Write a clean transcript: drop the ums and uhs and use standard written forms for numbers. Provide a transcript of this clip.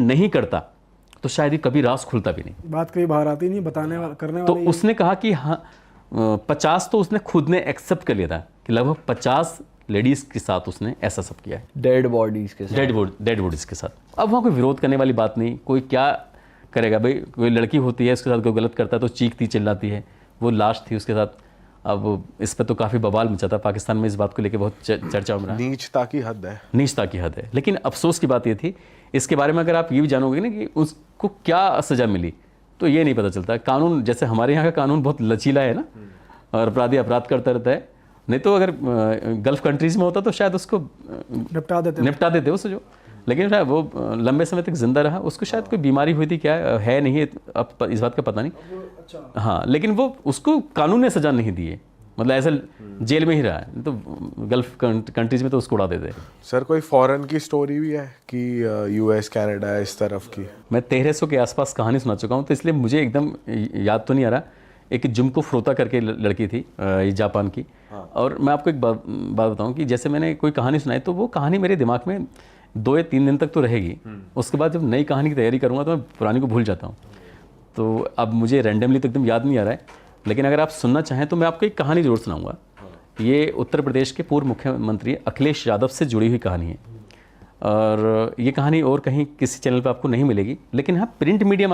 नहीं करता तो शायद ये कभी राज खुलता भी नहीं। बात कभी बाहर आती नहीं, करने तो वाले उसने कहा कि हाँ 50 तो उसने खुद ने एक्सेप्ट कर लिया था कि लगभग 50 लेडीज के साथ उसने ऐसा सब किया है, डेड बॉडीज के साथ। डेड बॉडीज के साथ। अब वहाँ कोई विरोध करने वाली बात नहीं, कोई क्या करेगा भाई, कोई लड़की होती है उसके साथ कोई गलत करता है तो चीखती चिल्लाती है, वो लाश थी उसके साथ। अब इस पर तो काफ़ी बवाल मचा था पाकिस्तान में, इस बात को लेकर बहुत चर्चा हो रहा है। नीचता की हद है, नीचता की हद है। लेकिन अफसोस की बात ये थी, इसके बारे में अगर आप ये भी जानोगे ना कि उसको क्या सज़ा मिली तो ये नहीं पता चलता। कानून जैसे हमारे यहाँ का कानून बहुत लचीला है ना, और अपराधी अपराध करता रहता है, नहीं तो अगर गल्फ कंट्रीज में होता तो शायद उसको निपटा देते उसे जो, लेकिन शायद वो लंबे समय तक जिंदा रहा, उसको शायद कोई बीमारी हुई थी क्या है नहीं है, अब इस बात का पता नहीं। अच्छा। हाँ, लेकिन वो उसको कानून ने सजा नहीं दी है, मतलब ऐसे जेल में ही रहा है, तो गल्फ कंट्रीज में तो उसको उड़ा देते। सर कोई फॉरेन की स्टोरी भी है कि यूएस कनाडा इस तरफ की? मैं 1300 के आसपास कहानी सुना चुका हूँ, तो इसलिए मुझे एकदम याद तो नहीं आ रहा। एक जुमको फ्रोता करके लड़की थी ये जापान की। और मैं आपको एक बात बताऊँ कि जैसे मैंने कोई कहानी सुनाई तो वो कहानी मेरे दिमाग में 2 या 3 दिन तक तो रहेगी, उसके बाद जब नई कहानी की तैयारी करूँगा तो मैं पुरानी को भूल जाता हूँ। तो अब मुझे रैंडमली तो एकदम याद नहीं आ रहा है, लेकिन अगर आप सुनना चाहें तो मैं आपको एक कहानी जरूर सुनाऊंगा। ये उत्तर प्रदेश के पूर्व मुख्यमंत्री अखिलेश यादव से जुड़ी हुई कहानी है, और ये कहानी और कहीं किसी चैनल पर आपको नहीं मिलेगी, लेकिन हाँ प्रिंट मीडिया